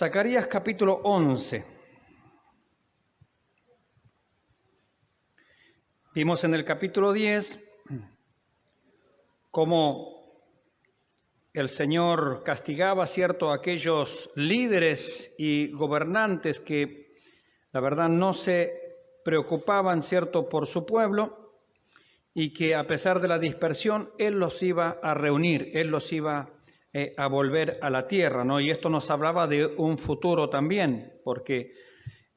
Zacarías capítulo 11. Vimos en el capítulo 10 cómo el Señor castigaba, ¿cierto?, a aquellos líderes y gobernantes que la verdad no se preocupaban, ¿cierto?, por su pueblo, y que a pesar de la dispersión, Él los iba a reunir, Él los iba a volver a la tierra, ¿no? Y esto nos hablaba de un futuro también, porque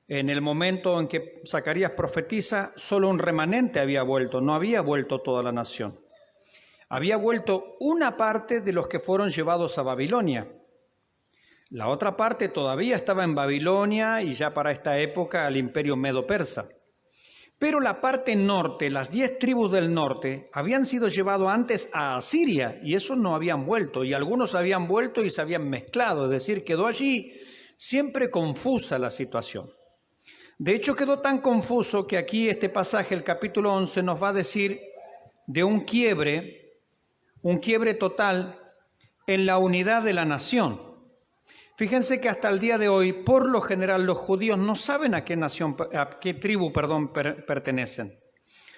en el momento en que Zacarías profetiza, solo un remanente había vuelto, no había vuelto toda la nación. Había vuelto una parte de los que fueron llevados a Babilonia. La otra parte todavía estaba en Babilonia y ya para esta época al imperio medo-persa. Pero la parte norte, las 10 tribus del norte, habían sido llevados antes a Asiria y esos no habían vuelto. Y algunos habían vuelto y se habían mezclado, es decir, quedó allí siempre confusa la situación. De hecho, quedó tan confuso que aquí este pasaje, el capítulo 11, nos va a decir de un quiebre total en la unidad de la nación. Fíjense que hasta el día de hoy, por lo general, los judíos no saben a qué tribu pertenecen.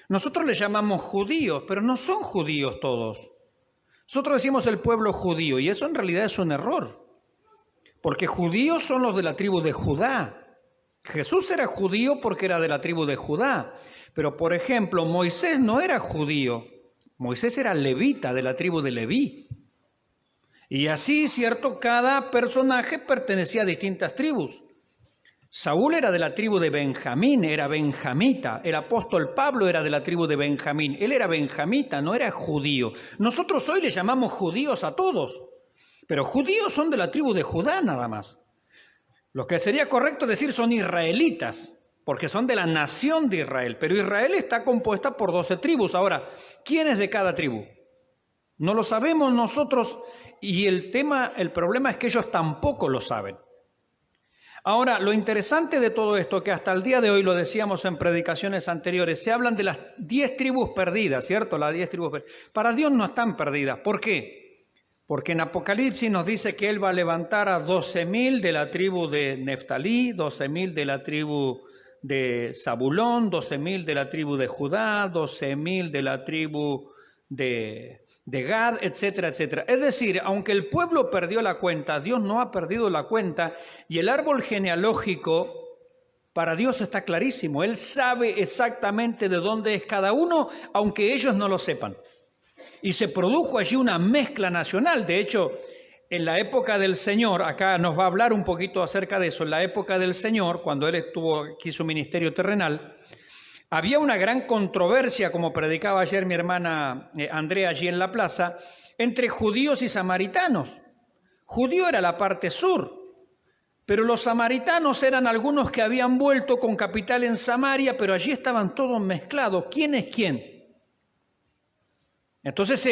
Nosotros les llamamos judíos, pero no son judíos todos. Nosotros decimos el pueblo judío, y eso en realidad es un error, porque judíos son los de la tribu de Judá. Jesús era judío porque era de la tribu de Judá, pero por ejemplo, Moisés no era judío, Moisés era levita de la tribu de Leví. Y así, cierto, cada personaje pertenecía a distintas tribus. Saúl era de la tribu de Benjamín, era benjamita. El apóstol Pablo era de la tribu de Benjamín, él era benjamita, no era judío. Nosotros hoy le llamamos judíos a todos, pero judíos son de la tribu de Judá nada más. Lo que sería correcto decir son israelitas, porque son de la nación de Israel, pero Israel está compuesta por 12 tribus. Ahora, ¿quién es de cada tribu? No lo sabemos nosotros. Y el problema es que ellos tampoco lo saben. Ahora, lo interesante de todo esto, que hasta el día de hoy, lo decíamos en predicaciones anteriores, se hablan de las 10 tribus perdidas, ¿cierto? Las 10 tribus perdidas. Para Dios no están perdidas. ¿Por qué? Porque en Apocalipsis nos dice que Él va a levantar a 12.000 de la tribu de Neftalí, 12.000 de la tribu de Zabulón, 12.000 de la tribu de Judá, 12.000 de la tribu de Gad, etcétera, etcétera. Es decir, aunque el pueblo perdió la cuenta, Dios no ha perdido la cuenta, y el árbol genealógico para Dios está clarísimo. Él sabe exactamente de dónde es cada uno, aunque ellos no lo sepan. Y se produjo allí una mezcla nacional. De hecho, en la época del Señor, acá nos va a hablar un poquito acerca de eso, en la época del Señor, cuando Él estuvo aquí su ministerio terrenal, había una gran controversia, como predicaba ayer mi hermana Andrea allí en la plaza, entre judíos y samaritanos. Judío era la parte sur, pero los samaritanos eran algunos que habían vuelto con capital en Samaria, pero allí estaban todos mezclados. ¿Quién es quién? Entonces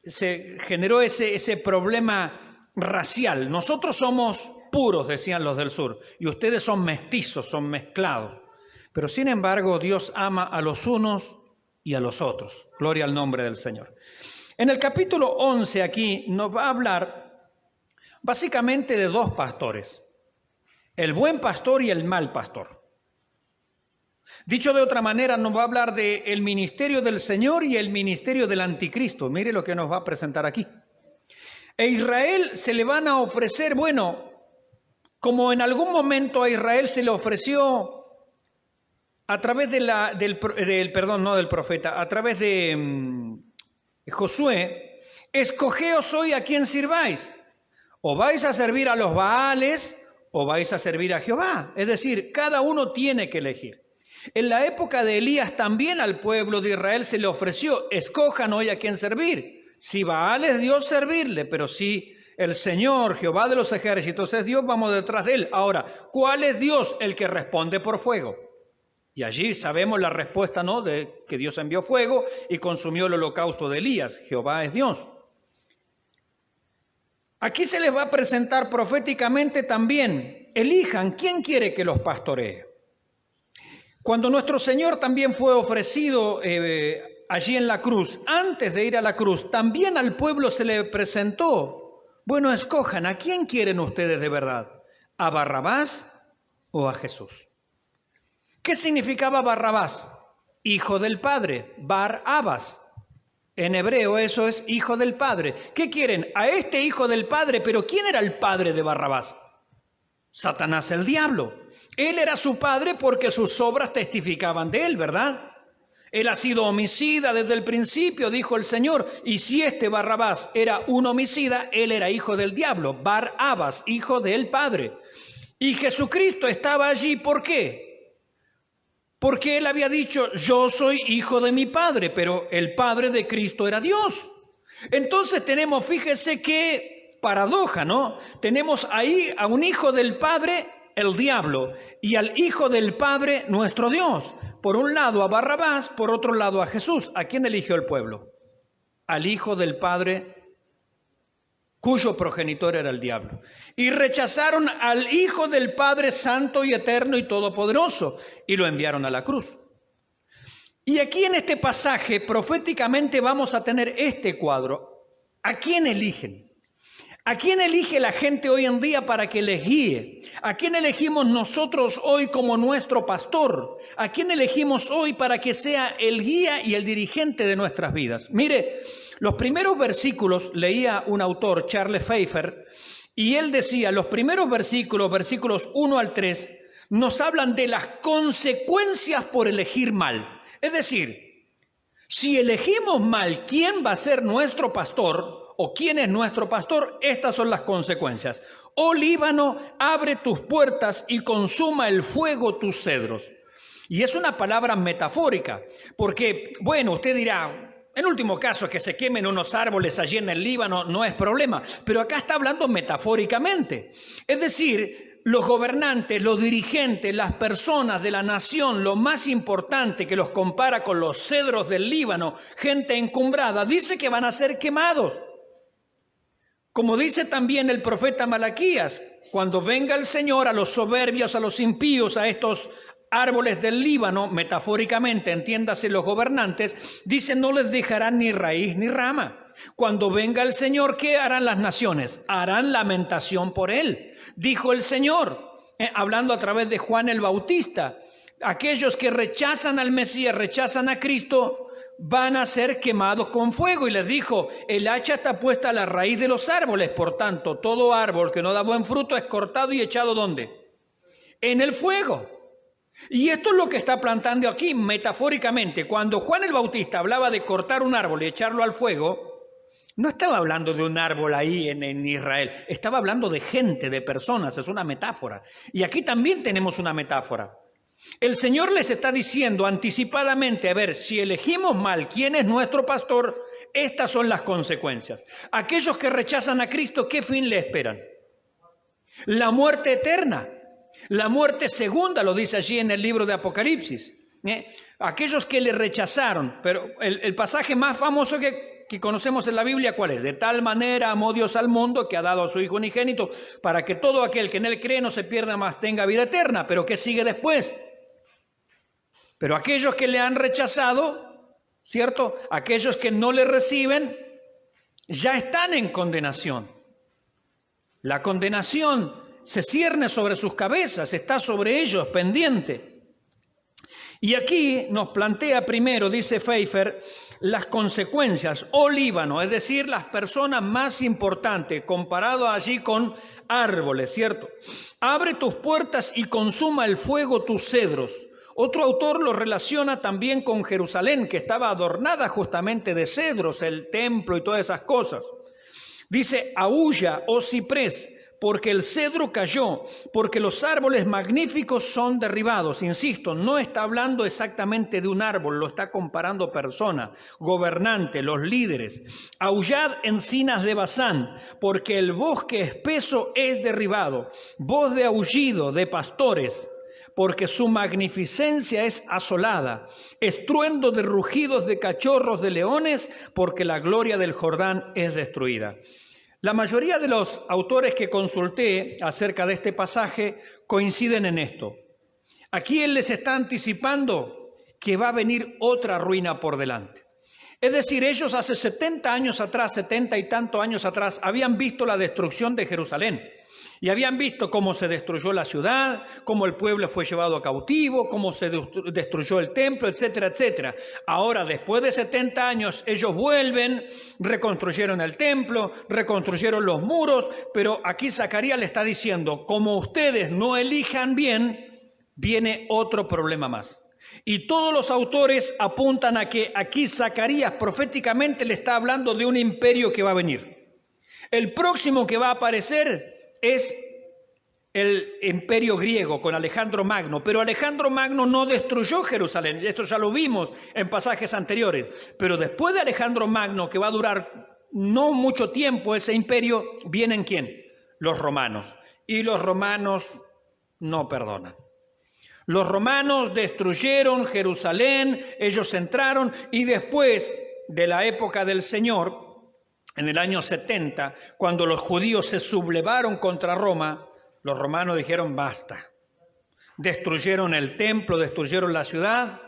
se generó ese problema racial. Nosotros somos puros, decían los del sur, y ustedes son mestizos, son mezclados. Pero sin embargo, Dios ama a los unos y a los otros. Gloria al nombre del Señor. En el capítulo 11 aquí nos va a hablar básicamente de 2 pastores. El buen pastor y el mal pastor. Dicho de otra manera, nos va a hablar del ministerio del Señor y el ministerio del anticristo. Mire lo que nos va a presentar aquí. E Israel se le van a ofrecer, bueno, como en algún momento a Israel se le ofreció a través a través de Josué, escogeos hoy a quién sirváis. O vais a servir a los Baales o vais a servir a Jehová. Es decir, cada uno tiene que elegir. En la época de Elías también al pueblo de Israel se le ofreció, escojan hoy a quién servir. Si Baal es Dios, servirle, pero si el Señor, Jehová de los ejércitos es Dios, vamos detrás de Él. Ahora, ¿cuál es Dios? El que responde por fuego. Y allí sabemos la respuesta, ¿no?, de que Dios envió fuego y consumió el holocausto de Elías. Jehová es Dios. Aquí se les va a presentar proféticamente también. Elijan quién quiere que los pastoree. Cuando nuestro Señor también fue ofrecido allí en la cruz, antes de ir a la cruz, también al pueblo se le presentó. Bueno, escojan, ¿a quién quieren ustedes de verdad? ¿A Barrabás o a Jesús? ¿Qué significaba Barrabás? Hijo del Padre, Bar-Abas. En hebreo eso es hijo del Padre. ¿Qué quieren? A este hijo del Padre, pero ¿quién era el padre de Barrabás? Satanás, el diablo. Él era su padre porque sus obras testificaban de él, ¿verdad? Él ha sido homicida desde el principio, dijo el Señor. Y si este Barrabás era un homicida, él era hijo del diablo, Bar-Abas, hijo del Padre. Y Jesucristo estaba allí, ¿por qué? Porque él había dicho, yo soy hijo de mi Padre, pero el Padre de Cristo era Dios. Entonces tenemos, fíjese qué paradoja, ¿no? Tenemos ahí a un hijo del Padre, el diablo, y al hijo del Padre, nuestro Dios. Por un lado a Barrabás, por otro lado a Jesús. ¿A quién eligió el pueblo? Al hijo del Padre, cuyo progenitor era el diablo. Y rechazaron al Hijo del Padre Santo y Eterno y Todopoderoso, y lo enviaron a la cruz. Y aquí en este pasaje, proféticamente, vamos a tener este cuadro. ¿A quién eligen? ¿A quién elige la gente hoy en día para que les guíe? ¿A quién elegimos nosotros hoy como nuestro pastor? ¿A quién elegimos hoy para que sea el guía y el dirigente de nuestras vidas? Mire, los primeros versículos, leía un autor, Charles Pfeiffer, y él decía, los primeros versículos, versículos 1 al 3, nos hablan de las consecuencias por elegir mal. Es decir, si elegimos mal quién va a ser nuestro pastor o quién es nuestro pastor, estas son las consecuencias. Oh Líbano, abre tus puertas y consuma el fuego tus cedros. Y es una palabra metafórica, porque, bueno, usted dirá, en último caso, que se quemen unos árboles allí en el Líbano no es problema, pero acá está hablando metafóricamente. Es decir, los gobernantes, los dirigentes, las personas de la nación, lo más importante que los compara con los cedros del Líbano, gente encumbrada, dice que van a ser quemados. Como dice también el profeta Malaquías, cuando venga el Señor a los soberbios, a los impíos, a estos árboles del Líbano, metafóricamente, entiéndase los gobernantes, dice no les dejarán ni raíz ni rama. Cuando venga el Señor, ¿qué harán las naciones? Harán lamentación por él, dijo el Señor, hablando a través de Juan el Bautista. Aquellos que rechazan al Mesías, rechazan a Cristo, van a ser quemados con fuego. Y les dijo, el hacha está puesta a la raíz de los árboles, por tanto, todo árbol que no da buen fruto es cortado y echado ¿dónde? En el fuego. Y esto es lo que está plantando aquí metafóricamente. Cuando Juan el Bautista hablaba de cortar un árbol y echarlo al fuego, no estaba hablando de un árbol ahí en Israel, estaba hablando de gente, de personas, es una metáfora. Y aquí también tenemos una metáfora. El Señor les está diciendo anticipadamente, a ver, si elegimos mal quién es nuestro pastor, estas son las consecuencias. Aquellos que rechazan a Cristo, ¿qué fin le esperan? La muerte eterna. La muerte segunda, lo dice allí en el libro de Apocalipsis. Aquellos que le rechazaron, pero el pasaje más famoso que conocemos en la Biblia, ¿cuál es? De tal manera amó Dios al mundo que ha dado a su Hijo unigénito para que todo aquel que en él cree no se pierda, mas tenga vida eterna. Pero ¿qué sigue después? Pero aquellos que le han rechazado, ¿cierto? Aquellos que no le reciben, ya están en condenación. La condenación se cierne sobre sus cabezas, está sobre ellos pendiente. Y aquí nos plantea primero, dice Pfeiffer, las consecuencias, oh Líbano, es decir, las personas más importantes, comparado allí con árboles, ¿cierto? Abre tus puertas y consuma el fuego tus cedros. Otro autor lo relaciona también con Jerusalén, que estaba adornada justamente de cedros, el templo y todas esas cosas. Dice, aúlla, oh ciprés, porque el cedro cayó, porque los árboles magníficos son derribados. Insisto, no está hablando exactamente de un árbol, lo está comparando personas, gobernantes, los líderes. Aullad encinas de Basán, porque el bosque espeso es derribado. Voz de aullido de pastores, porque su magnificencia es asolada. Estruendo de rugidos de cachorros de leones, porque la gloria del Jordán es destruida. La mayoría de los autores que consulté acerca de este pasaje coinciden en esto. Aquí él les está anticipando que va a venir otra ruina por delante. Es decir, ellos hace 70 años atrás, 70 y tantos años atrás, habían visto la destrucción de Jerusalén. Y habían visto cómo se destruyó la ciudad, cómo el pueblo fue llevado cautivo, cómo se destruyó el templo, etcétera, etcétera. Ahora, después de 70 años, ellos vuelven, reconstruyeron el templo, reconstruyeron los muros, pero aquí Zacarías le está diciendo, como ustedes no elijan bien, viene otro problema más. Y todos los autores apuntan a que aquí Zacarías proféticamente le está hablando de un imperio que va a venir. El próximo que va a aparecer es el imperio griego con Alejandro Magno, pero Alejandro Magno no destruyó Jerusalén, esto ya lo vimos en pasajes anteriores, pero después de Alejandro Magno, que va a durar no mucho tiempo ese imperio, ¿vienen quién? Los romanos, y los romanos no perdonan. Los romanos destruyeron Jerusalén, ellos entraron, y después de la época del Señor, en el año 70, cuando los judíos se sublevaron contra Roma, los romanos dijeron basta. Destruyeron el templo, destruyeron la ciudad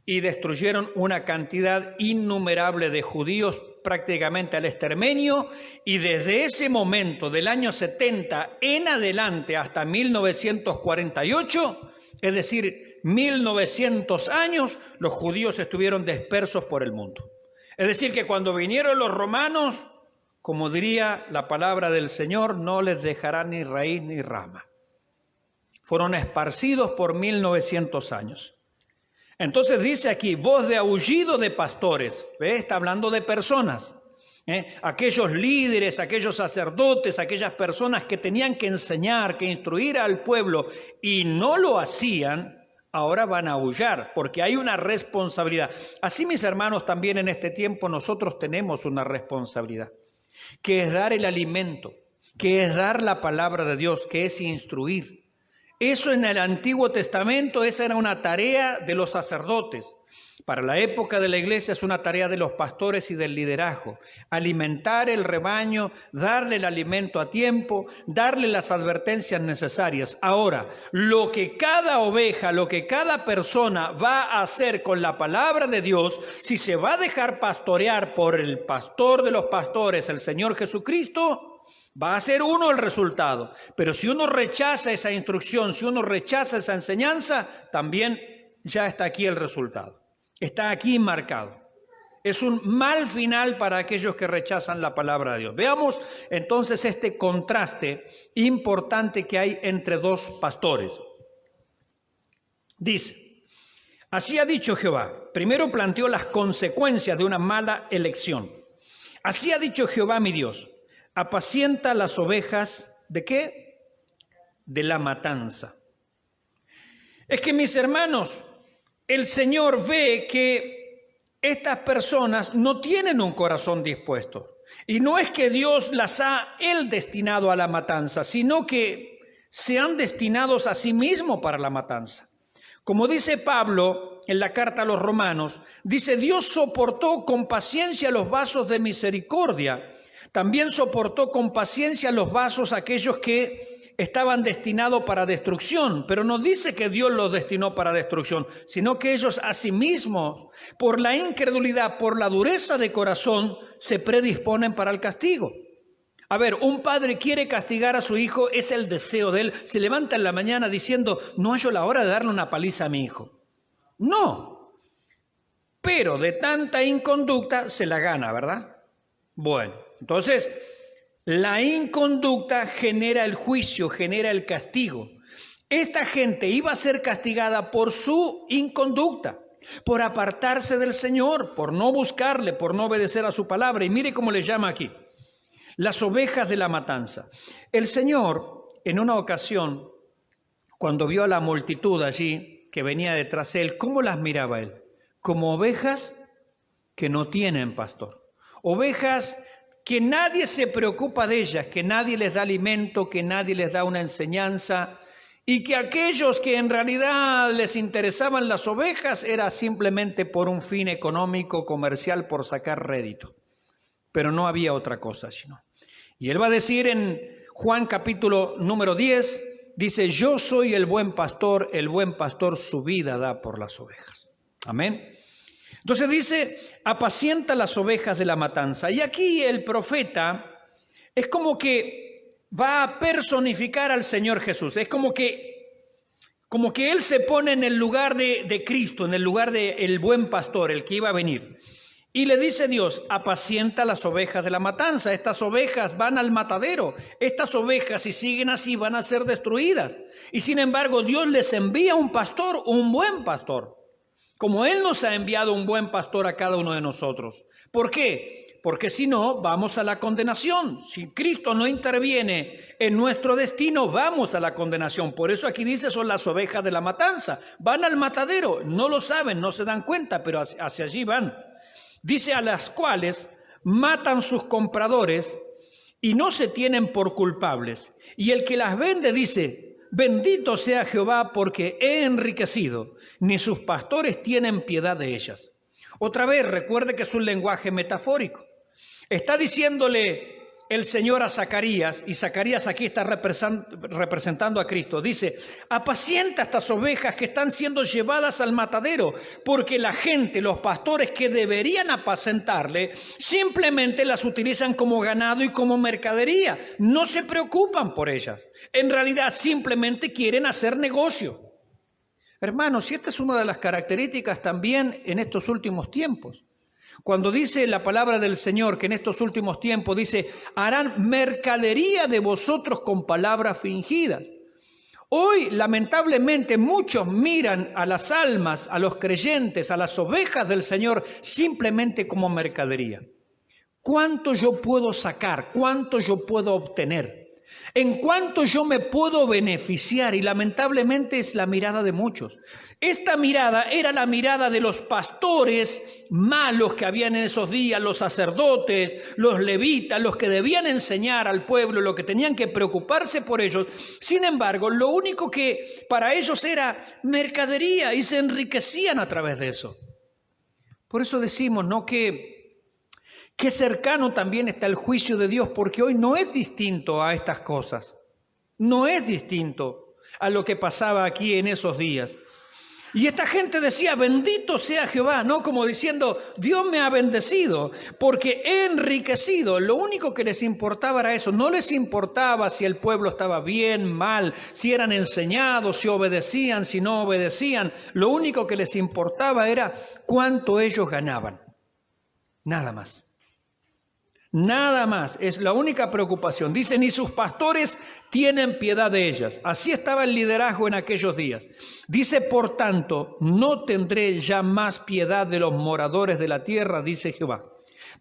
y destruyeron una cantidad innumerable de judíos prácticamente al exterminio. Y desde ese momento, del año 70 en adelante hasta 1948, es decir, 1900 años, los judíos estuvieron dispersos por el mundo. Es decir, que cuando vinieron los romanos, como diría la palabra del Señor, no les dejará ni raíz ni rama. Fueron esparcidos por 1900 años. Entonces dice aquí, voz de aullido de pastores. ¿Ve? Está hablando de personas. Aquellos líderes, aquellos sacerdotes, aquellas personas que tenían que enseñar, que instruir al pueblo y no lo hacían, ahora van a aullar, porque hay una responsabilidad. Así, mis hermanos, también en este tiempo nosotros tenemos una responsabilidad, que es dar el alimento, que es dar la palabra de Dios, que es instruir. Eso en el Antiguo Testamento, esa era una tarea de los sacerdotes. Para la época de la iglesia es una tarea de los pastores y del liderazgo. Alimentar el rebaño, darle el alimento a tiempo, darle las advertencias necesarias. Ahora, lo que cada oveja, lo que cada persona va a hacer con la palabra de Dios, si se va a dejar pastorear por el pastor de los pastores, el Señor Jesucristo, va a ser uno el resultado. Pero si uno rechaza esa instrucción, si uno rechaza esa enseñanza, también ya está aquí el resultado. Está aquí marcado. Es un mal final para aquellos que rechazan la palabra de Dios. Veamos entonces este contraste importante que hay entre dos pastores. Dice, así ha dicho Jehová. Primero planteó las consecuencias de una mala elección. Así ha dicho Jehová mi Dios. Apacienta las ovejas, ¿de qué? De la matanza. Es que, mis hermanos, el Señor ve que estas personas no tienen un corazón dispuesto. Y no es que Dios las ha Él destinado a la matanza, sino que se han destinado a sí mismo para la matanza. Como dice Pablo en la carta a los Romanos, dice, Dios soportó con paciencia los vasos de misericordia. También soportó con paciencia los vasos aquellos que estaban destinados para destrucción, pero no dice que Dios los destinó para destrucción, sino que ellos a sí mismos, por la incredulidad, por la dureza de corazón, se predisponen para el castigo. A ver, un padre quiere castigar a su hijo, es el deseo de él, se levanta en la mañana diciendo, no hallo la hora de darle una paliza a mi hijo. No, pero de tanta inconducta se la gana, ¿verdad? Bueno, entonces, la inconducta genera el juicio, genera el castigo. Esta gente iba a ser castigada por su inconducta, por apartarse del Señor, por no buscarle, por no obedecer a su palabra. Y mire cómo le llama aquí, las ovejas de la matanza. El Señor, en una ocasión, cuando vio a la multitud allí que venía detrás de él, ¿cómo las miraba él? Como ovejas que no tienen pastor. Ovejas que nadie se preocupa de ellas, que nadie les da alimento, que nadie les da una enseñanza, y que aquellos que en realidad les interesaban las ovejas era simplemente por un fin económico, comercial, por sacar rédito. Pero no había otra cosa sino. Y él va a decir en Juan capítulo número 10, dice, yo soy el buen pastor su vida da por las ovejas. Amén. Entonces dice, apacienta las ovejas de la matanza. Y aquí el profeta es como que va a personificar al Señor Jesús. Es como que Él se pone en el lugar de Cristo, en el lugar del buen pastor, el que iba a venir. Y le dice Dios, apacienta las ovejas de la matanza. Estas ovejas van al matadero. Estas ovejas, si siguen así, van a ser destruidas. Y sin embargo, Dios les envía un pastor, un buen pastor. Como Él nos ha enviado un buen pastor a cada uno de nosotros. ¿Por qué? Porque si no, vamos a la condenación. Si Cristo no interviene en nuestro destino, vamos a la condenación. Por eso aquí dice, son las ovejas de la matanza. Van al matadero, no lo saben, no se dan cuenta, pero hacia allí van. Dice, a las cuales matan sus compradores y no se tienen por culpables. Y el que las vende dice, bendito sea Jehová porque he enriquecido, ni sus pastores tienen piedad de ellas. Otra vez, recuerde que es un lenguaje metafórico. Está diciéndole el Señor a Zacarías, y Zacarías aquí está representando a Cristo. Dice, apacienta estas ovejas que están siendo llevadas al matadero, porque la gente, los pastores que deberían apacentarle, simplemente las utilizan como ganado y como mercadería. No se preocupan por ellas. En realidad simplemente quieren hacer negocio. Hermanos, y esta es una de las características también en estos últimos tiempos. Cuando dice la palabra del Señor que en estos últimos tiempos dice, harán mercadería de vosotros con palabras fingidas. Hoy, lamentablemente, muchos miran a las almas, a los creyentes, a las ovejas del Señor simplemente como mercadería. ¿Cuánto yo puedo sacar? ¿Cuánto yo puedo obtener? ¿En cuánto yo me puedo beneficiar? Y lamentablemente es la mirada de muchos. Esta mirada era la mirada de los pastores malos que habían en esos días, los sacerdotes, los levitas, los que debían enseñar al pueblo, lo que tenían que preocuparse por ellos. Sin embargo, lo único que para ellos era mercadería y se enriquecían a través de eso. Por eso decimos, ¿no?, que cercano también está el juicio de Dios, porque hoy no es distinto a estas cosas. No es distinto a lo que pasaba aquí en esos días. Y esta gente decía, bendito sea Jehová, ¿no? Como diciendo, Dios me ha bendecido porque he enriquecido. Lo único que les importaba era eso. No les importaba si el pueblo estaba bien, mal, si eran enseñados, si obedecían, si no obedecían. Lo único que les importaba era cuánto ellos ganaban. Nada más. Nada más, es la única preocupación. Dice, ni sus pastores tienen piedad de ellas. Así estaba el liderazgo en aquellos días. Dice, por tanto, no tendré ya más piedad de los moradores de la tierra, dice Jehová.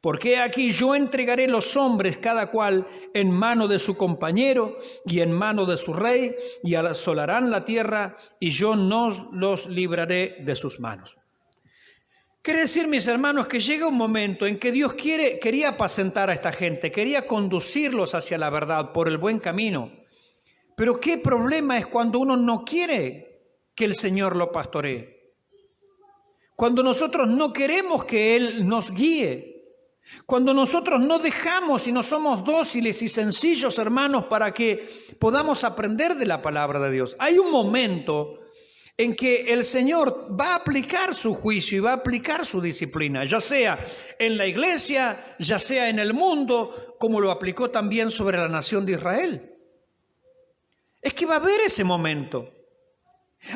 Porque aquí yo entregaré los hombres cada cual en mano de su compañero y en mano de su rey, y asolarán la tierra, y yo no los libraré de sus manos. Quiere decir, mis hermanos, que llega un momento en que Dios quería apacentar a esta gente, quería conducirlos hacia la verdad, por el buen camino. Pero qué problema es cuando uno no quiere que el Señor lo pastoree. Cuando nosotros no queremos que Él nos guíe. Cuando nosotros no dejamos y no somos dóciles y sencillos, hermanos, para que podamos aprender de la palabra de Dios. Hay un momento en que el Señor va a aplicar su juicio y va a aplicar su disciplina, ya sea en la iglesia, ya sea en el mundo, como lo aplicó también sobre la nación de Israel. Es que va a haber ese momento.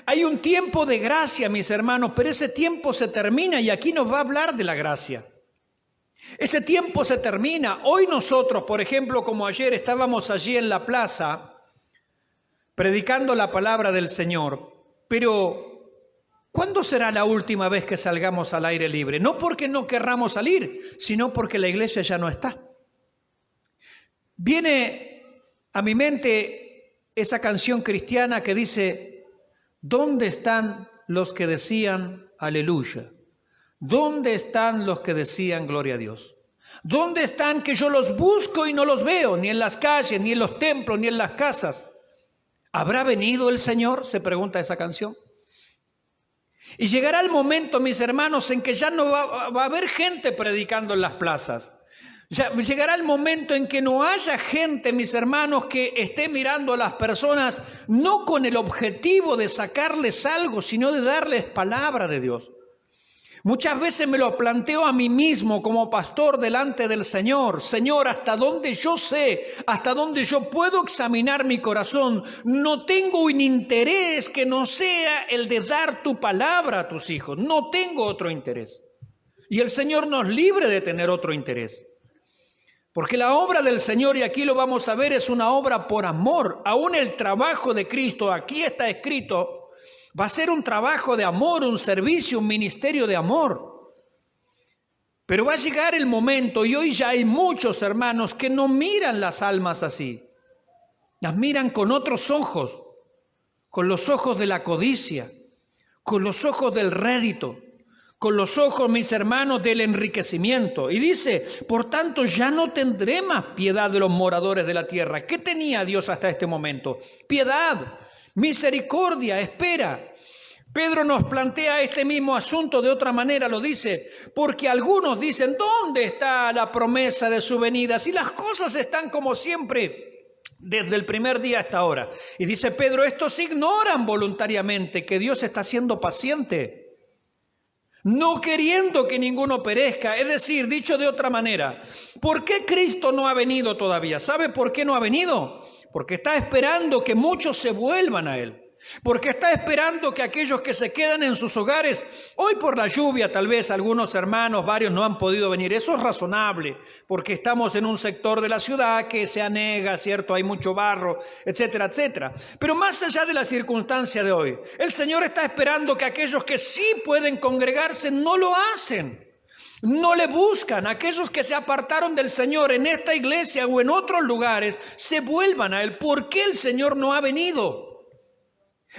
Hay un tiempo de gracia, mis hermanos, pero ese tiempo se termina y aquí nos va a hablar de la gracia. Ese tiempo se termina. Hoy nosotros, por ejemplo, como ayer estábamos allí en la plaza predicando la palabra del Señor. Pero, ¿cuándo será la última vez que salgamos al aire libre? No porque no querramos salir, sino porque la iglesia ya no está. Viene a mi mente esa canción cristiana que dice, ¿dónde están los que decían aleluya? ¿Dónde están los que decían gloria a Dios? ¿Dónde están que yo los busco y no los veo, ni en las calles, ni en los templos, ni en las casas? ¿Habrá venido el Señor?, se pregunta esa canción. Y llegará el momento, mis hermanos, en que ya no va a haber gente predicando en las plazas. Ya llegará el momento en que no haya gente, mis hermanos, que esté mirando a las personas no con el objetivo de sacarles algo, sino de darles palabra de Dios. Muchas veces me lo planteo a mí mismo como pastor delante del Señor. Señor, hasta donde yo sé, hasta donde yo puedo examinar mi corazón, no tengo un interés que no sea el de dar tu palabra a tus hijos. No tengo otro interés. Y el Señor nos libre de tener otro interés. Porque la obra del Señor, y aquí lo vamos a ver, es una obra por amor. Aún el trabajo de Cristo, aquí está escrito, va a ser un trabajo de amor, un servicio, un ministerio de amor. Pero va a llegar el momento, y hoy ya hay muchos hermanos que no miran las almas así. Las miran con otros ojos, con los ojos de la codicia, con los ojos del rédito, con los ojos, mis hermanos, del enriquecimiento. Y dice, por tanto, ya no tendré más piedad de los moradores de la tierra. ¿Qué tenía Dios hasta este momento? Piedad, misericordia, espera. Pedro nos plantea este mismo asunto de otra manera, lo dice, porque algunos dicen, ¿dónde está la promesa de su venida? Si las cosas están como siempre, desde el primer día hasta ahora. Y dice Pedro, estos ignoran voluntariamente que Dios está siendo paciente, no queriendo que ninguno perezca. Es decir, dicho de otra manera, ¿por qué Cristo no ha venido todavía? ¿Sabe por qué no ha venido? Porque está esperando que muchos se vuelvan a Él. Porque está esperando que aquellos que se quedan en sus hogares, hoy por la lluvia tal vez algunos hermanos, varios no han podido venir. Eso es razonable, porque estamos en un sector de la ciudad que se anega, ¿cierto? Hay mucho barro, etcétera, etcétera. Pero más allá de la circunstancia de hoy, el Señor está esperando que aquellos que sí pueden congregarse no lo hacen. No le buscan. Aquellos que se apartaron del Señor en esta iglesia o en otros lugares, se vuelvan a Él. ¿Por qué el Señor no ha venido?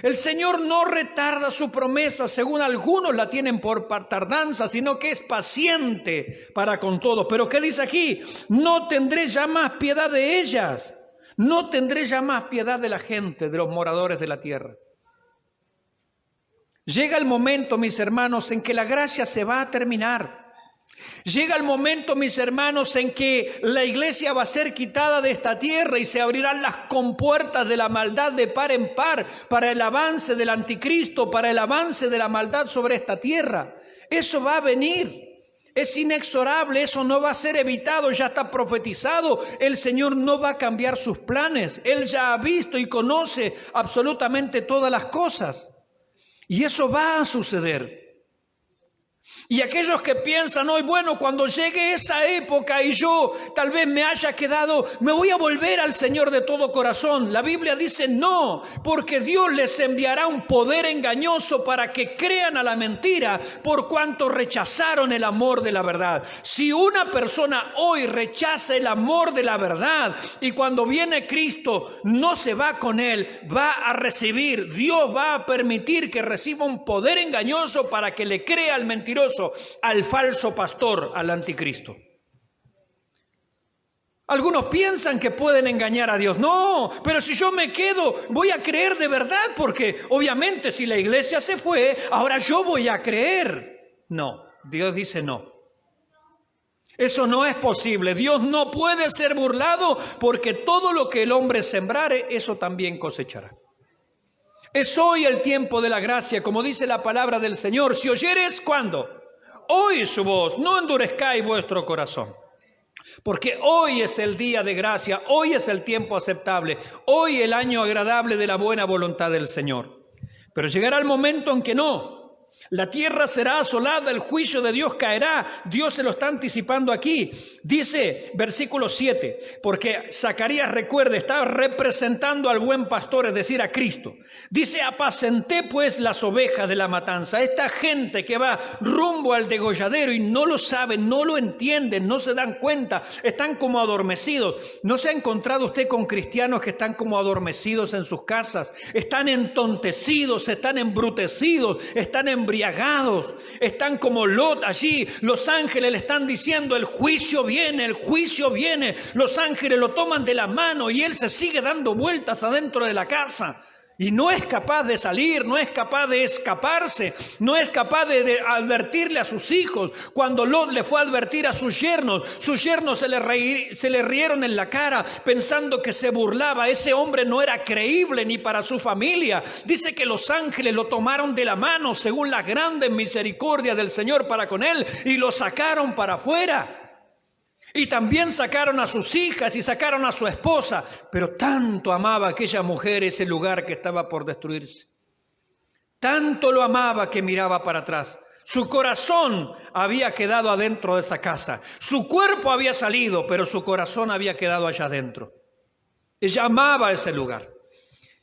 El Señor no retarda su promesa, según algunos la tienen por tardanza, sino que es paciente para con todos. Pero ¿qué dice aquí? No tendré ya más piedad de ellas. No tendré ya más piedad de la gente, de los moradores de la tierra. Llega el momento, mis hermanos, en que la gracia se va a terminar. Llega el momento, mis hermanos, en que la iglesia va a ser quitada de esta tierra y se abrirán las compuertas de la maldad de par en par para el avance del anticristo, para el avance de la maldad sobre esta tierra. Eso va a venir. Es inexorable, eso no va a ser evitado, ya está profetizado. El Señor no va a cambiar sus planes. Él ya ha visto y conoce absolutamente todas las cosas. Y eso va a suceder. Y aquellos que piensan hoy, bueno, cuando llegue esa época y yo tal vez me haya quedado, me voy a volver al Señor de todo corazón. La Biblia dice no, porque Dios les enviará un poder engañoso para que crean a la mentira, por cuanto rechazaron el amor de la verdad. Si una persona hoy rechaza el amor de la verdad y cuando viene Cristo no se va con Él, va a recibir, Dios va a permitir que reciba un poder engañoso para que le crea al mentiroso, al falso pastor, al anticristo. Algunos piensan que pueden engañar a Dios. No, pero si yo me quedo, voy a creer de verdad, porque obviamente si la iglesia se fue, ahora yo voy a creer. No, Dios dice no. Eso no es posible. Dios no puede ser burlado, porque todo lo que el hombre sembrare, eso también cosechará. Es hoy el tiempo de la gracia, como dice la palabra del Señor. Si oyeres, ¿cuándo? Oí su voz, no endurezcáis vuestro corazón. Porque hoy es el día de gracia, hoy es el tiempo aceptable, hoy el año agradable de la buena voluntad del Señor. Pero llegará el momento en que no. La tierra será asolada, el juicio de Dios caerá. Dios se lo está anticipando aquí. Dice, versículo 7, porque Zacarías, recuerde, está representando al buen pastor, es decir, a Cristo. Dice, apacenté pues las ovejas de la matanza. Esta gente que va rumbo al degolladero y no lo saben, no lo entienden, no se dan cuenta, están como adormecidos. ¿No se ha encontrado usted con cristianos que están como adormecidos en sus casas? Están entontecidos, están embrutecidos, están embriagados, están como Lot allí. Los ángeles le están diciendo, el juicio viene, el juicio viene. Los ángeles lo toman de la mano y él se sigue dando vueltas adentro de la casa. Y no es capaz de salir, no es capaz de escaparse, no es capaz de advertirle a sus hijos. Cuando Lot le fue a advertir a sus yernos se le rieron en la cara pensando que se burlaba. Ese hombre no era creíble ni para su familia. Dice que los ángeles lo tomaron de la mano según la grande misericordia del Señor para con él y lo sacaron para afuera. Y también sacaron a sus hijas y sacaron a su esposa, pero tanto amaba aquella mujer ese lugar que estaba por destruirse. Tanto lo amaba que miraba para atrás. Su corazón había quedado adentro de esa casa. Su cuerpo había salido, pero su corazón había quedado allá adentro. Ella amaba ese lugar.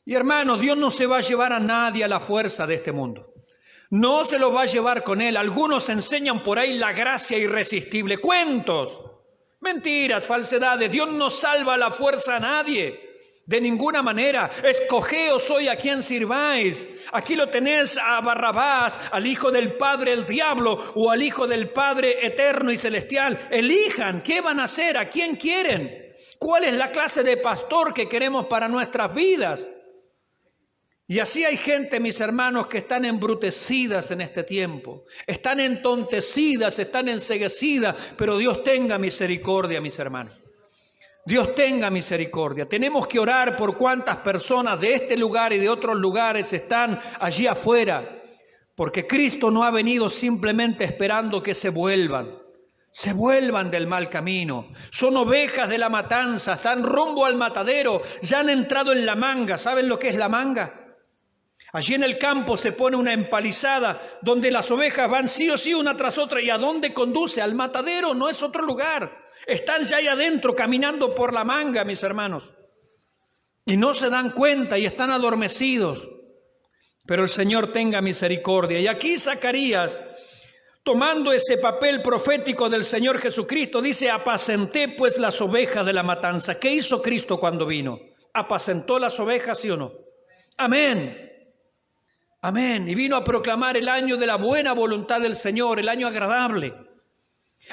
Y hermanos, Dios no se va a llevar a nadie a la fuerza de este mundo. No se lo va a llevar con él. Algunos enseñan por ahí la gracia irresistible. Cuentos. Mentiras, falsedades. Dios no salva a la fuerza a nadie, de ninguna manera. Escogeos hoy a quién sirváis. Aquí lo tenés a Barrabás, al hijo del padre el diablo o al hijo del Padre eterno y celestial. Elijan, ¿qué van a hacer? ¿A quién quieren? ¿Cuál es la clase de pastor que queremos para nuestras vidas? Y así hay gente, mis hermanos, que están embrutecidas en este tiempo, están entontecidas, están enceguecidas, pero Dios tenga misericordia, mis hermanos. Dios tenga misericordia. Tenemos que orar por cuántas personas de este lugar y de otros lugares están allí afuera, porque Cristo no ha venido simplemente esperando que se vuelvan del mal camino. Son ovejas de la matanza, están rumbo al matadero, ya han entrado en la manga. ¿Saben lo que es la manga? Allí en el campo se pone una empalizada donde las ovejas van sí o sí una tras otra. ¿Y a dónde conduce? Al matadero, no es otro lugar. Están ya ahí adentro caminando por la manga, mis hermanos. Y no se dan cuenta y están adormecidos. Pero el Señor tenga misericordia. Y aquí Zacarías, tomando ese papel profético del Señor Jesucristo, dice: apacenté pues las ovejas de la matanza. ¿Qué hizo Cristo cuando vino? ¿Apacentó las ovejas, sí o no? Amén. Amén. Y vino a proclamar el año de la buena voluntad del Señor, el año agradable.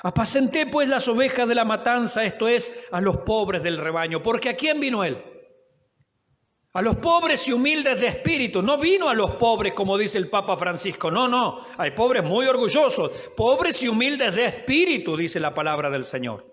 Apacenté pues las ovejas de la matanza, esto es, a los pobres del rebaño. Porque ¿a quién vino Él? A los pobres y humildes de espíritu. No vino a los pobres como dice el Papa Francisco. No. Hay pobres muy orgullosos. Pobres y humildes de espíritu, dice la palabra del Señor.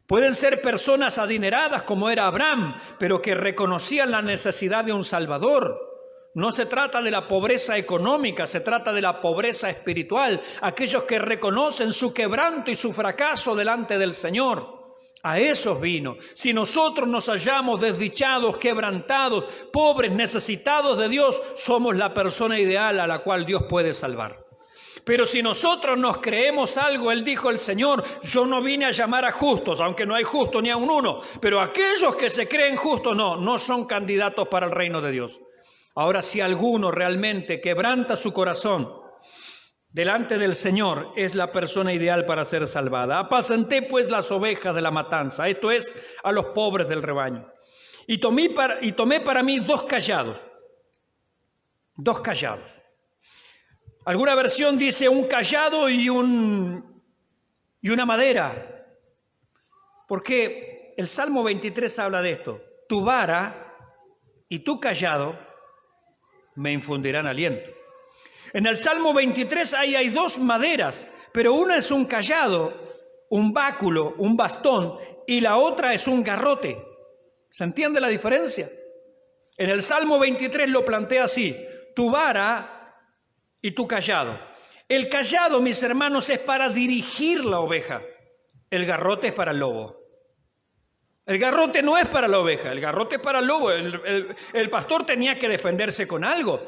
Pueden ser personas adineradas como era Abraham, pero que reconocían la necesidad de un Salvador. No se trata de la pobreza económica, se trata de la pobreza espiritual. Aquellos que reconocen su quebranto y su fracaso delante del Señor. A esos vino. Si nosotros nos hallamos desdichados, quebrantados, pobres, necesitados de Dios, somos la persona ideal a la cual Dios puede salvar. Pero si nosotros nos creemos algo, Él dijo el Señor: yo no vine a llamar a justos, aunque no hay justo ni a un uno. Pero aquellos que se creen justos, no son candidatos para el reino de Dios. Ahora, si alguno realmente quebranta su corazón delante del Señor, es la persona ideal para ser salvada. Apacenté pues las ovejas de la matanza, esto es, a los pobres del rebaño. Y tomé para mí dos callados. Alguna versión dice un callado y una madera. Porque el Salmo 23 habla de esto. Tu vara y tu callado me infundirán aliento. En el Salmo 23 hay dos maderas, pero una es un callado, un báculo, un bastón, y la otra es un garrote. ¿Se entiende la diferencia? En el Salmo 23 lo plantea así: tu vara y tu callado. El callado, mis hermanos, es para dirigir la oveja. El garrote es para el lobo. El garrote no es para la oveja, el garrote es para el lobo. El pastor tenía que defenderse con algo.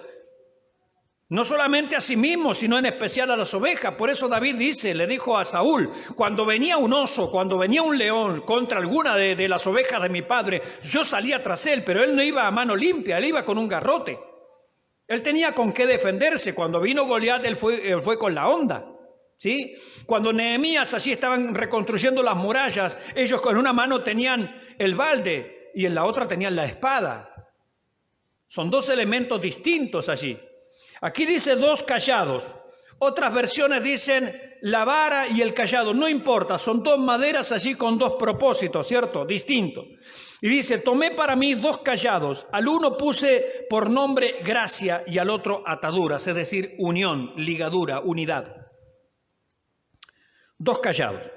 No solamente a sí mismo, sino en especial a las ovejas. Por eso David le dijo a Saúl: cuando venía un oso, cuando venía un león contra alguna de las ovejas de mi padre, yo salía tras él, pero él no iba a mano limpia, él iba con un garrote. Él tenía con qué defenderse. Cuando vino Goliat, él fue con la honda. ¿Sí? Cuando Nehemías allí estaban reconstruyendo las murallas, ellos con una mano tenían el balde y en la otra tenían la espada. Son dos elementos distintos allí. Aquí dice dos callados. Otras versiones dicen la vara y el callado. No importa, son dos maderas allí con dos propósitos, ¿cierto? Distintos. Y dice, tomé para mí 2 callados, al uno puse por nombre gracia y al otro ataduras, es decir, unión, ligadura, unidad. 2 callados.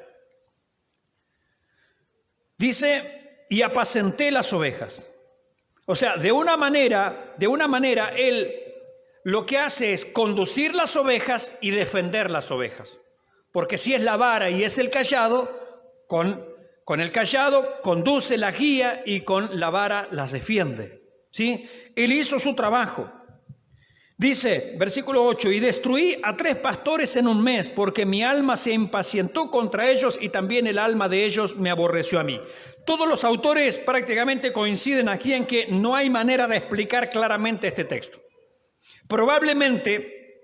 Dice, y apacenté las ovejas. O sea, de una manera, él lo que hace es conducir las ovejas y defender las ovejas. Porque si es la vara y es el callado, con el callado conduce, la guía y con la vara las defiende. ¿Sí? Él hizo su trabajo. Dice, versículo 8, y destruí a 3 pastores en un mes, porque mi alma se impacientó contra ellos y también el alma de ellos me aborreció a mí. Todos los autores prácticamente coinciden aquí en que no hay manera de explicar claramente este texto. Probablemente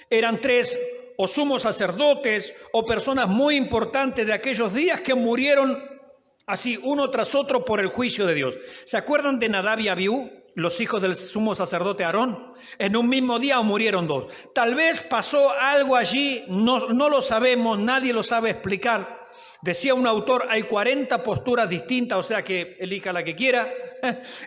eran 3 o sumos sacerdotes o personas muy importantes de aquellos días que murieron así uno tras otro por el juicio de Dios. ¿Se acuerdan de Nadab y Abiú, los hijos del sumo sacerdote Aarón? En un mismo día murieron 2. Tal vez pasó algo allí, no lo sabemos, nadie lo sabe explicar. Decía un autor, hay 40 posturas distintas, o sea que elija la que quiera.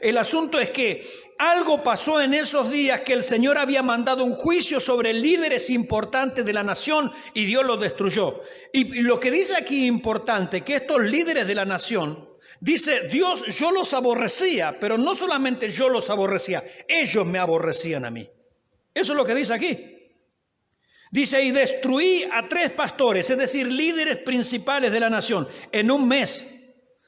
El asunto es que algo pasó en esos días que el Señor había mandado un juicio sobre líderes importantes de la nación y Dios los destruyó. Y lo que dice aquí importante, que estos líderes de la nación, dice Dios, yo los aborrecía, pero no solamente yo los aborrecía, ellos me aborrecían a mí. Eso es lo que dice aquí. Dice, y destruí a 3 pastores, es decir, líderes principales de la nación, en un mes.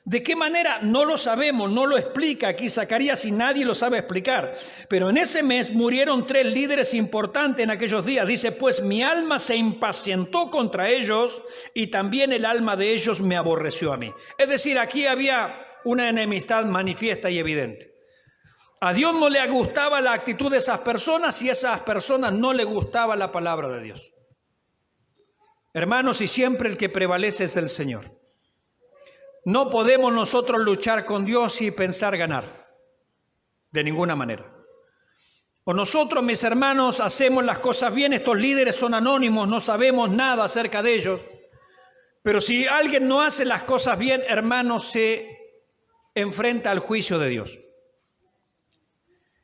¿De qué manera? No lo sabemos, no lo explica aquí Zacarías y nadie lo sabe explicar. Pero en ese mes murieron 3 líderes importantes en aquellos días. Dice, pues mi alma se impacientó contra ellos y también el alma de ellos me aborreció a mí. Es decir, aquí había una enemistad manifiesta y evidente. A Dios no le gustaba la actitud de esas personas y a esas personas no le gustaba la palabra de Dios. Hermanos, y siempre el que prevalece es el Señor. No podemos nosotros luchar con Dios y pensar ganar, de ninguna manera. O nosotros, mis hermanos, hacemos las cosas bien, estos líderes son anónimos, no sabemos nada acerca de ellos. Pero si alguien no hace las cosas bien, hermanos, se enfrenta al juicio de Dios.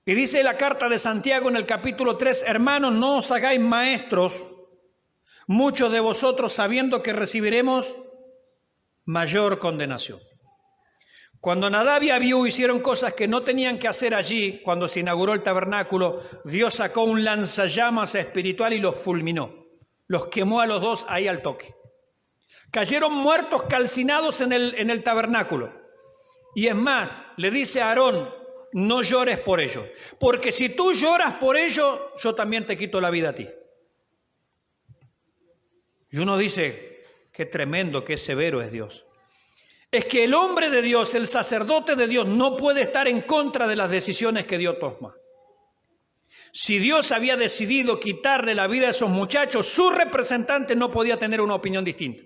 Y dice la carta de Santiago en el capítulo 3, hermanos, no os hagáis maestros, muchos de vosotros sabiendo que recibiremos mayor condenación. Cuando Nadab y Abiú hicieron cosas que no tenían que hacer allí, cuando se inauguró el tabernáculo, Dios sacó un lanzallamas espiritual y los fulminó. Los quemó a los 2 ahí al toque. Cayeron muertos calcinados en el tabernáculo. Y es más, le dice a Aarón, no llores por ello, porque si tú lloras por ello, yo también te quito la vida a ti. Y uno dice, qué tremendo, qué severo es Dios. Es que el hombre de Dios, el sacerdote de Dios, no puede estar en contra de las decisiones que Dios toma. Si Dios había decidido quitarle la vida a esos muchachos, su representante no podía tener una opinión distinta.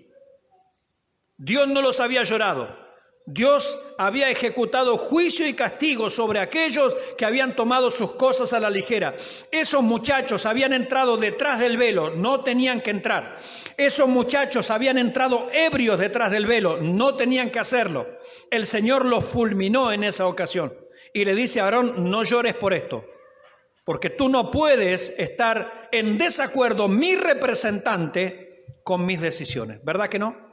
Dios no los había llorado. Dios había ejecutado juicio y castigo sobre aquellos que habían tomado sus cosas a la ligera. Esos muchachos habían entrado detrás del velo, no tenían que entrar. Esos muchachos habían entrado ebrios detrás del velo, no tenían que hacerlo. El Señor los fulminó en esa ocasión y le dice a Aarón, no llores por esto, porque tú no puedes estar en desacuerdo, mi representante, con mis decisiones. ¿Verdad que no?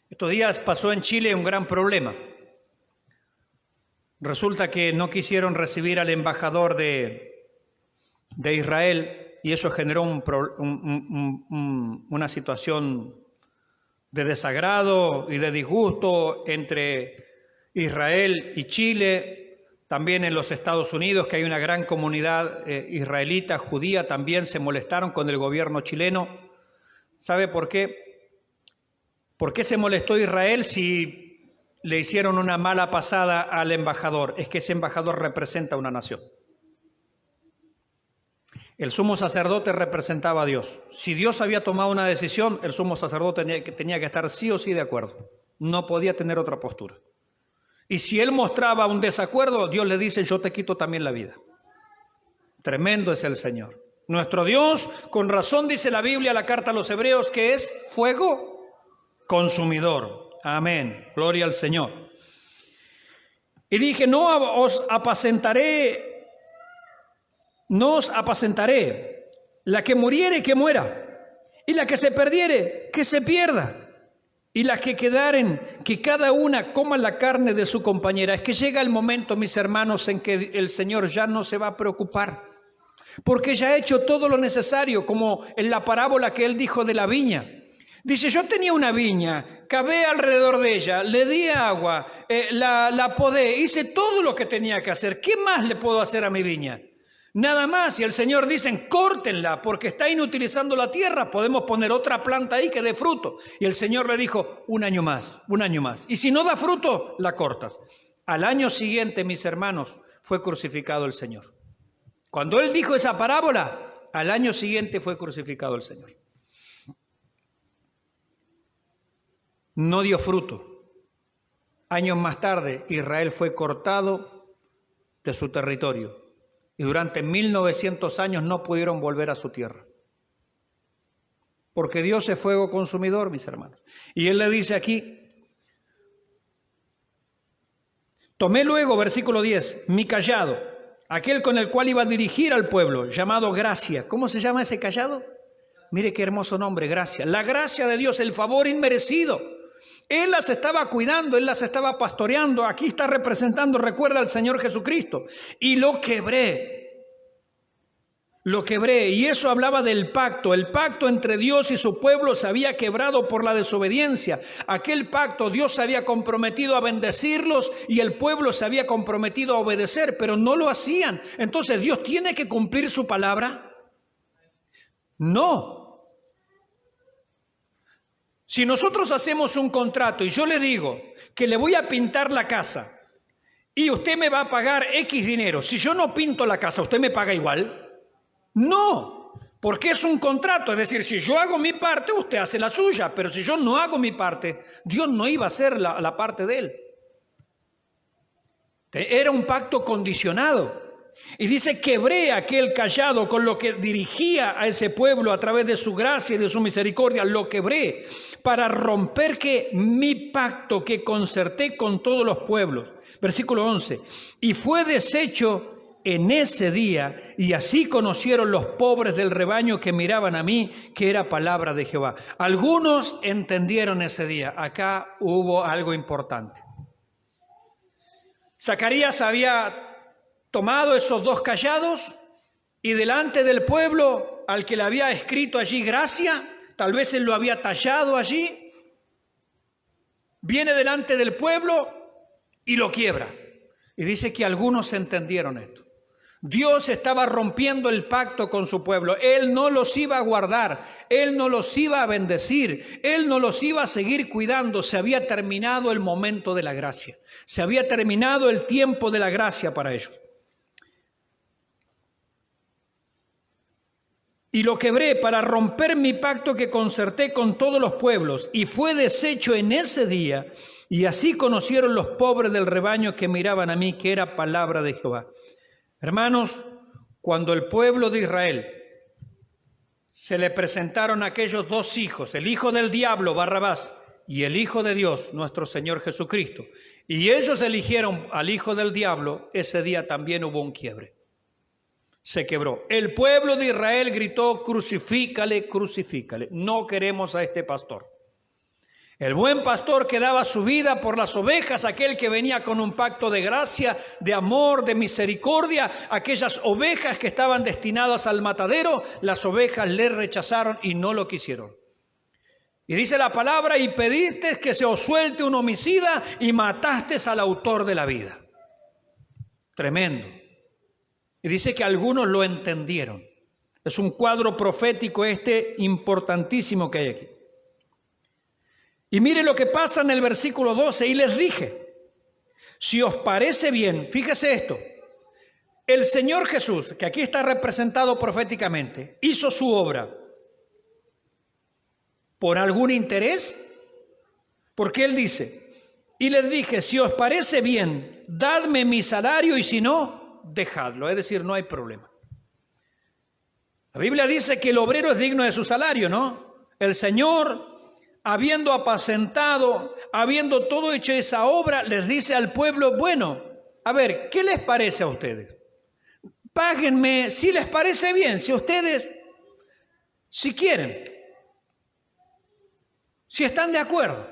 Estos días pasó en Chile un gran problema. Resulta que no quisieron recibir al embajador de Israel y eso generó una situación de desagrado y de disgusto entre Israel y Chile. También en los Estados Unidos, que hay una gran comunidad israelita, judía, también se molestaron con el gobierno chileno. ¿Sabe por qué? ¿Por qué se molestó Israel si le hicieron una mala pasada al embajador? Es que ese embajador representa a una nación. El sumo sacerdote representaba a Dios. Si Dios había tomado una decisión, el sumo sacerdote tenía que estar sí o sí de acuerdo. No podía tener otra postura. Y si él mostraba un desacuerdo, Dios le dice, yo te quito también la vida. Tremendo es el Señor. Nuestro Dios, con razón dice la Biblia, la carta a los Hebreos, que es fuego consumidor. Amén. Gloria al Señor. Y dije, no os apacentaré. La que muriere, que muera. Y la que se perdiere, que se pierda. Y las que quedaren, que cada una coma la carne de su compañera. Es que llega el momento, mis hermanos, en que el Señor ya no se va a preocupar, porque ya ha hecho todo lo necesario, como en la parábola que Él dijo de la viña. Dice, yo tenía una viña, cavé alrededor de ella, le di agua, la podé, hice todo lo que tenía que hacer. ¿Qué más le puedo hacer a mi viña? Nada más. Y el Señor dice, córtenla porque está inutilizando la tierra, podemos poner otra planta ahí que dé fruto. Y el Señor le dijo, un año más. Y si no da fruto, la cortas. Al año siguiente, mis hermanos, fue crucificado el Señor. Cuando Él dijo esa parábola, al año siguiente fue crucificado el Señor. No dio fruto. Años más tarde, Israel fue cortado de su territorio. Y durante 1900 años no pudieron volver a su tierra. Porque Dios es fuego consumidor, mis hermanos. Y Él le dice aquí, tomé luego, versículo 10, mi cayado, aquel con el cual iba a dirigir al pueblo, llamado gracia. ¿Cómo se llama ese cayado? Mire qué hermoso nombre, gracia. La gracia de Dios, el favor inmerecido. Él las estaba cuidando, Él las estaba pastoreando. Aquí está representando, recuerda, al Señor Jesucristo. Y lo quebré. Y eso hablaba del pacto. El pacto entre Dios y su pueblo se había quebrado por la desobediencia. Aquel pacto Dios se había comprometido a bendecirlos y el pueblo se había comprometido a obedecer, pero no lo hacían. Entonces, ¿Dios tiene que cumplir su palabra? No. Si nosotros hacemos un contrato y yo le digo que le voy a pintar la casa y usted me va a pagar X dinero, si yo no pinto la casa, ¿usted me paga igual? No, porque es un contrato, es decir, si yo hago mi parte, usted hace la suya, pero si yo no hago mi parte, Dios no iba a hacer la parte de Él. Era un pacto condicionado. Y dice, quebré aquel cayado con lo que dirigía a ese pueblo a través de su gracia y de su misericordia, lo quebré para romper que mi pacto que concerté con todos los pueblos. Versículo 11, y fue deshecho en ese día, y así conocieron los pobres del rebaño que miraban a mí, que era palabra de Jehová. Algunos entendieron ese día. Acá hubo algo importante. Zacarías había tomado esos dos cayados y delante del pueblo al que le había escrito allí gracia, tal vez él lo había tallado allí, viene delante del pueblo y lo quiebra. Y dice que algunos entendieron esto. Dios estaba rompiendo el pacto con su pueblo. Él no los iba a guardar, Él no los iba a bendecir, Él no los iba a seguir cuidando. Se había terminado el momento de la gracia, se había terminado el tiempo de la gracia para ellos. Y lo quebré para romper mi pacto que concerté con todos los pueblos, y fue deshecho en ese día, y así conocieron los pobres del rebaño que miraban a mí, que era palabra de Jehová. Hermanos, cuando el pueblo de Israel se le presentaron aquellos dos hijos, el hijo del diablo, Barrabás, y el hijo de Dios, nuestro Señor Jesucristo, y ellos eligieron al hijo del diablo, ese día también hubo un quiebre. Se quebró. El pueblo de Israel gritó, crucifícale, crucifícale. No queremos a este pastor. El buen pastor que daba su vida por las ovejas, aquel que venía con un pacto de gracia, de amor, de misericordia, aquellas ovejas que estaban destinadas al matadero, las ovejas le rechazaron y no lo quisieron. Y dice la palabra, y pediste que se os suelte un homicida y mataste al autor de la vida. Tremendo. Y dice que algunos lo entendieron. Es un cuadro profético importantísimo que hay aquí. Y mire lo que pasa en el versículo 12. Y les dije, si os parece bien, fíjese esto, el Señor Jesús, que aquí está representado proféticamente, hizo su obra por algún interés, porque Él dice, y les dije, si os parece bien, dadme mi salario y si no, dejadlo, es decir, no hay problema. La Biblia dice que el obrero es digno de su salario, ¿no? El Señor habiendo apacentado, habiendo todo hecho esa obra, les dice al pueblo, bueno, a ver, ¿qué les parece a ustedes? Páguenme si les parece bien, si ustedes, si quieren, si están de acuerdo.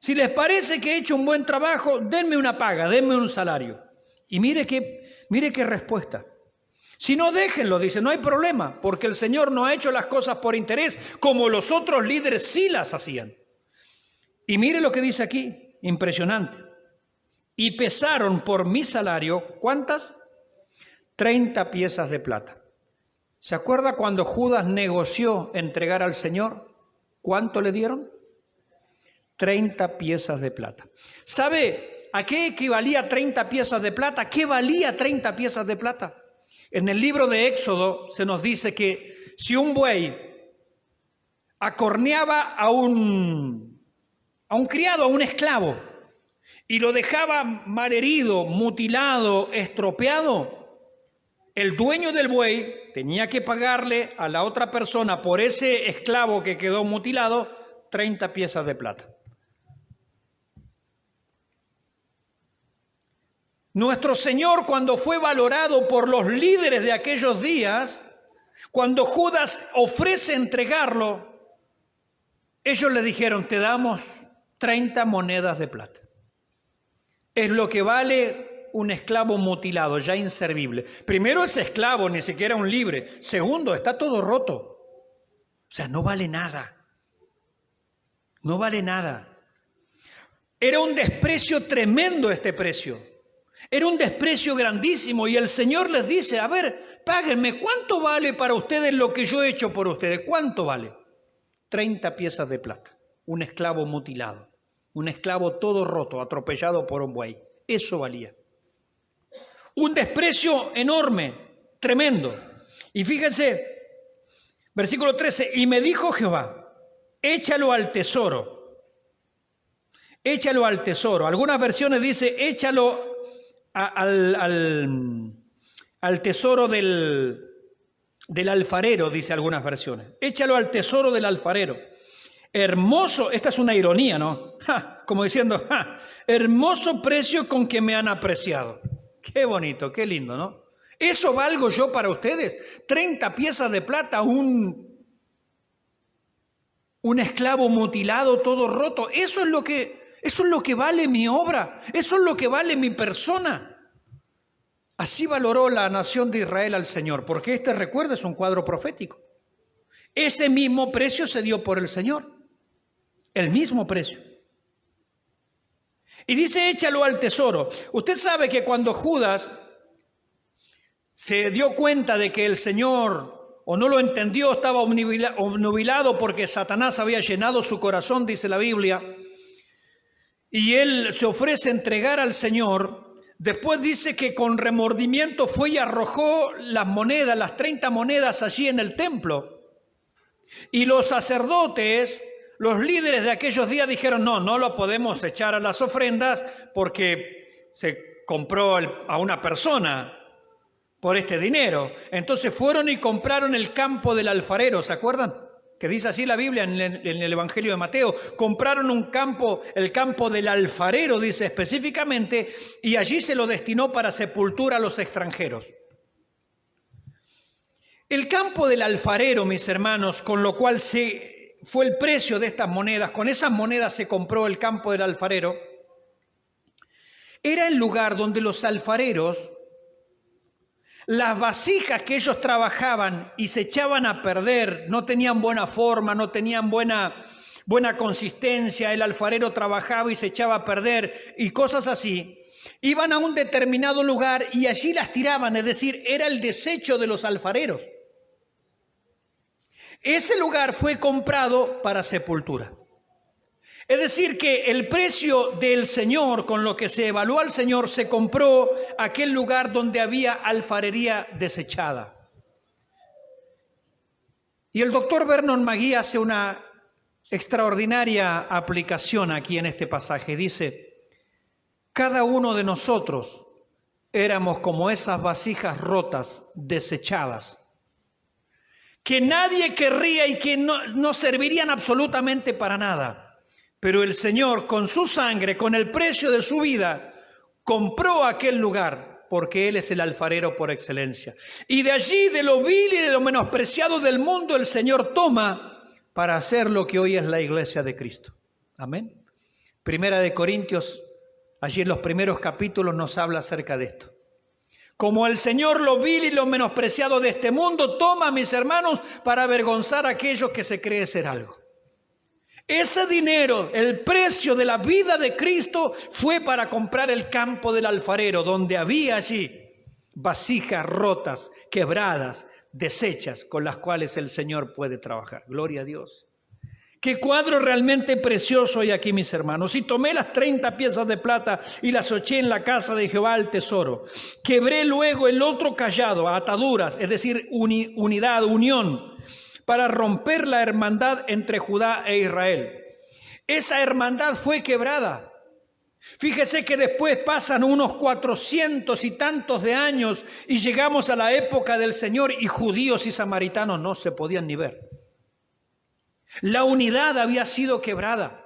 Si les parece que he hecho un buen trabajo, denme una paga, denme un salario. Y mire qué respuesta. Si no, déjenlo, dice, no hay problema, porque el Señor no ha hecho las cosas por interés, como los otros líderes sí las hacían. Y mire lo que dice aquí, impresionante. Y pesaron por mi salario, ¿cuántas? 30 piezas de plata. ¿Se acuerda cuando Judas negoció entregar al Señor? ¿Cuánto le dieron? 30 piezas de plata. ¿Sabe a qué equivalía 30 piezas de plata? ¿Qué valía 30 piezas de plata? En el libro de Éxodo se nos dice que si un buey acorneaba a un criado, a un esclavo, y lo dejaba malherido, mutilado, estropeado, el dueño del buey tenía que pagarle a la otra persona por ese esclavo que quedó mutilado 30 piezas de plata. Nuestro Señor, cuando fue valorado por los líderes de aquellos días, cuando Judas ofrece entregarlo, ellos le dijeron, te damos 30 monedas de plata. Es lo que vale un esclavo mutilado, ya inservible. Primero, ese esclavo ni siquiera un libre. Segundo, está todo roto. O sea, no vale nada. No vale nada. Era un desprecio tremendo este precio. Era un desprecio grandísimo y el Señor les dice, a ver, páguenme, ¿cuánto vale para ustedes lo que yo he hecho por ustedes? ¿Cuánto vale? 30 piezas de plata, un esclavo mutilado, un esclavo todo roto, atropellado por un buey. Eso valía. Un desprecio enorme, tremendo. Y fíjense, versículo 13, y me dijo Jehová, échalo al tesoro. Échalo al tesoro. Algunas versiones dice, échalo al tesoro del alfarero, dice algunas versiones. Échalo al tesoro del alfarero. Hermoso, esta es una ironía, ¿no? Como diciendo, hermoso precio con que me han apreciado. Qué bonito, qué lindo, ¿no? ¿Eso valgo yo para ustedes? 30 piezas de plata, un esclavo mutilado, todo roto. Eso es lo que vale mi obra, eso es lo que vale mi persona. Así valoró la nación de Israel al Señor, porque este recuerdo es un cuadro profético. Ese mismo precio se dio por el Señor, el mismo precio. Y dice, échalo al tesoro. Usted sabe que cuando Judas se dio cuenta de que el Señor, o no lo entendió, estaba obnubilado porque Satanás había llenado su corazón, dice la Biblia, y él se ofrece a entregar al Señor. Después dice que con remordimiento fue y arrojó las monedas, las 30 monedas allí en el templo. Y los sacerdotes, los líderes de aquellos días dijeron, no lo podemos echar a las ofrendas porque se compró a una persona por este dinero. Entonces fueron y compraron el campo del alfarero, ¿se acuerdan? Que dice así la Biblia en el Evangelio de Mateo. Compraron un campo, el campo del alfarero, dice específicamente, y allí se lo destinó para sepultura a los extranjeros. El campo del alfarero, mis hermanos, con lo cual fue el precio de estas monedas, con esas monedas se compró el campo del alfarero, era el lugar donde los alfareros, las vasijas que ellos trabajaban y se echaban a perder, no tenían buena forma, no tenían buena consistencia, el alfarero trabajaba y se echaba a perder y cosas así, iban a un determinado lugar y allí las tiraban, es decir, era el desecho de los alfareros. Ese lugar fue comprado para sepultura. Es decir, que el precio del Señor, con lo que se evaluó al Señor, se compró aquel lugar donde había alfarería desechada. Y el doctor Vernon McGee hace una extraordinaria aplicación aquí en este pasaje. Dice, cada uno de nosotros éramos como esas vasijas rotas, desechadas, que nadie querría y que no servirían absolutamente para nada. Pero el Señor, con su sangre, con el precio de su vida, compró aquel lugar, porque Él es el alfarero por excelencia. Y de allí, de lo vil y de lo menospreciado del mundo, el Señor toma para hacer lo que hoy es la iglesia de Cristo. Amén. Primera de Corintios, allí en los primeros capítulos nos habla acerca de esto. Como el Señor lo vil y lo menospreciado de este mundo toma, mis hermanos, para avergonzar a aquellos que se cree ser algo. Ese dinero, el precio de la vida de Cristo, fue para comprar el campo del alfarero, donde había allí vasijas rotas, quebradas, deshechas, con las cuales el Señor puede trabajar. Gloria a Dios. Qué cuadro realmente precioso hay aquí, mis hermanos. Y tomé las 30 piezas de plata y las eché en la casa de Jehová al tesoro. Quebré luego el otro cayado a ataduras, es decir, unidad, unión, para romper la hermandad entre Judá e Israel. Esa hermandad fue quebrada. Fíjese que después pasan unos 400 y tantos de años y llegamos a la época del Señor y judíos y samaritanos no se podían ni ver. La unidad había sido quebrada,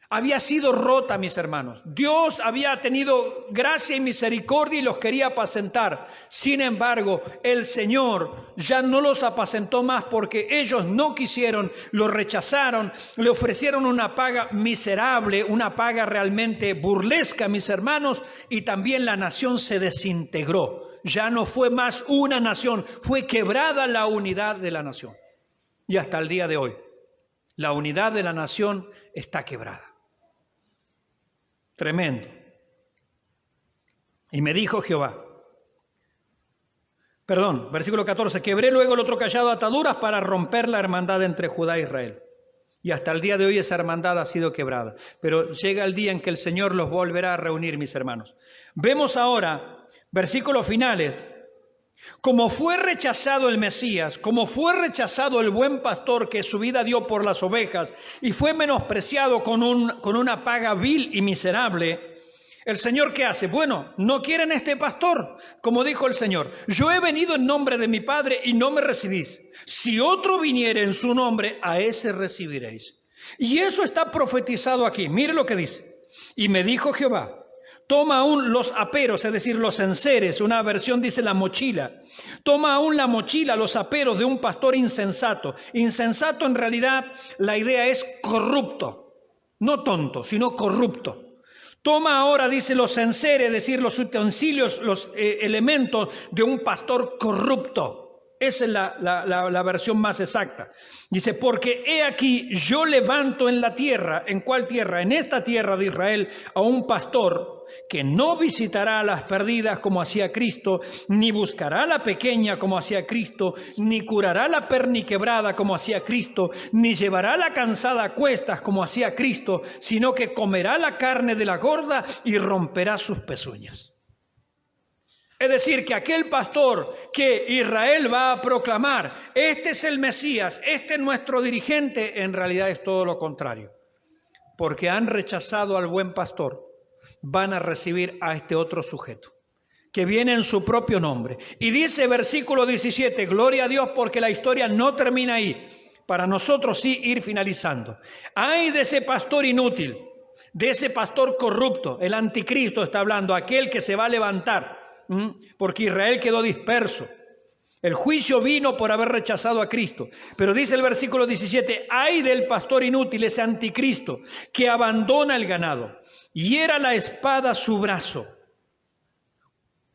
había sido rota, mis hermanos. Dios había tenido gracia y misericordia y los quería apacentar. Sin embargo, el Señor ya no los apacentó más porque ellos no quisieron, lo rechazaron, le ofrecieron una paga miserable, una paga realmente burlesca, mis hermanos, y también la nación se desintegró. Ya no fue más una nación, fue quebrada la unidad de la nación. Y hasta el día de hoy, la unidad de la nación está quebrada. Tremendo. Y me dijo Jehová, versículo 14, quebré luego el otro cayado de ataduras para romper la hermandad entre Judá e Israel. Y hasta el día de hoy esa hermandad ha sido quebrada. Pero llega el día en que el Señor los volverá a reunir, mis hermanos. Vemos ahora, versículos finales, como fue rechazado el Mesías, como fue rechazado el buen pastor que su vida dio por las ovejas y fue menospreciado con una paga vil y miserable, el Señor ¿qué hace? Bueno, no quieren este pastor, como dijo el Señor, yo he venido en nombre de mi Padre y no me recibís. Si otro viniere en su nombre, a ese recibiréis. Y eso está profetizado aquí. Mire lo que dice. Y me dijo Jehová, toma aún los aperos, es decir, los enseres, una versión dice la mochila. Toma aún la mochila, los aperos de un pastor insensato. Insensato en realidad la idea es corrupto, no tonto, sino corrupto. Toma ahora, dice, los enseres, es decir, los utensilios, los elementos de un pastor corrupto. Esa es la versión más exacta. Dice, porque he aquí yo levanto en la tierra, ¿en cuál tierra? En esta tierra de Israel, a un pastor que no visitará a las perdidas como hacía Cristo, ni buscará a la pequeña como hacía Cristo, ni curará la perniquebrada como hacía Cristo, ni llevará la cansada a cuestas como hacía Cristo, sino que comerá la carne de la gorda y romperá sus pezuñas. Es decir, que aquel pastor que Israel va a proclamar, este es el Mesías, este es nuestro dirigente, en realidad es todo lo contrario. Porque han rechazado al buen pastor, van a recibir a este otro sujeto, que viene en su propio nombre. Y dice versículo 17, gloria a Dios porque la historia no termina ahí, para nosotros sí ir finalizando. Ay de ese pastor inútil, de ese pastor corrupto, el anticristo está hablando, aquel que se va a levantar. Porque Israel quedó disperso. El juicio vino por haber rechazado a Cristo. Pero dice el versículo 17, ay del pastor inútil, ese anticristo, que abandona el ganado, hiera la espada su brazo.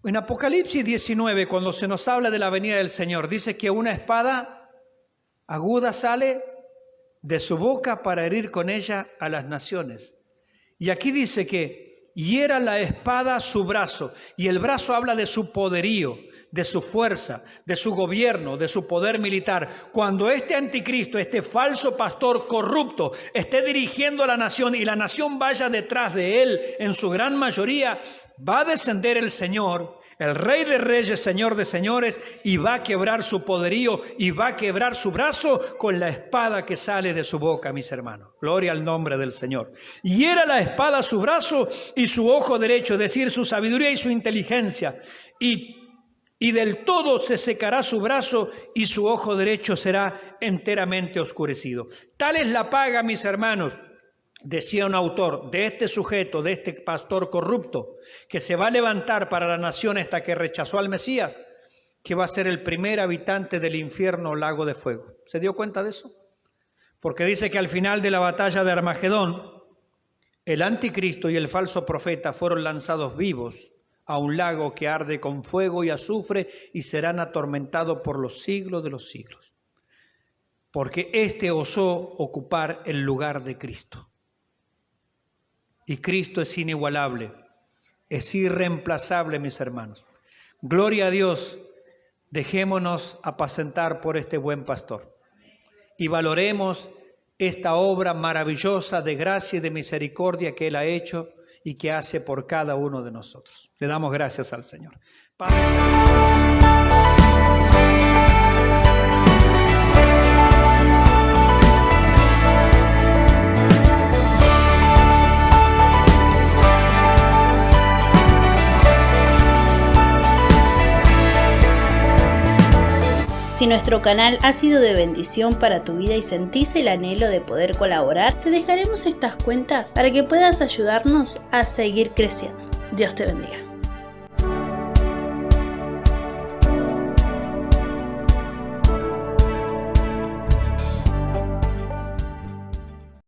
En Apocalipsis 19, cuando se nos habla de la venida del Señor, dice que una espada aguda sale de su boca para herir con ella a las naciones. Y aquí dice que hiera la espada su brazo, y el brazo habla de su poderío, de su fuerza, de su gobierno, de su poder militar. Cuando este anticristo, este falso pastor corrupto, esté dirigiendo a la nación y la nación vaya detrás de él en su gran mayoría, va a descender el Señor, el Rey de Reyes, Señor de Señores, y va a quebrar su poderío y va a quebrar su brazo con la espada que sale de su boca, mis hermanos. Gloria al nombre del Señor. Hiera la espada su brazo y su ojo derecho, es decir, su sabiduría y su inteligencia, y y del todo se secará su brazo y su ojo derecho será enteramente oscurecido. Tal es la paga, mis hermanos, decía un autor, de este sujeto, de este pastor corrupto, que se va a levantar para la nación esta que rechazó al Mesías, que va a ser el primer habitante del infierno o lago de fuego. ¿Se dio cuenta de eso? Porque dice que al final de la batalla de Armagedón, el anticristo y el falso profeta fueron lanzados vivos a un lago que arde con fuego y azufre y serán atormentados por los siglos de los siglos. Porque éste osó ocupar el lugar de Cristo. Y Cristo es inigualable, es irreemplazable, mis hermanos. Gloria a Dios, dejémonos apacentar por este buen pastor y valoremos esta obra maravillosa de gracia y de misericordia que Él ha hecho y que hace por cada uno de nosotros. Le damos gracias al Señor. Padre. Si nuestro canal ha sido de bendición para tu vida y sentís el anhelo de poder colaborar, te dejaremos estas cuentas para que puedas ayudarnos a seguir creciendo. Dios te bendiga.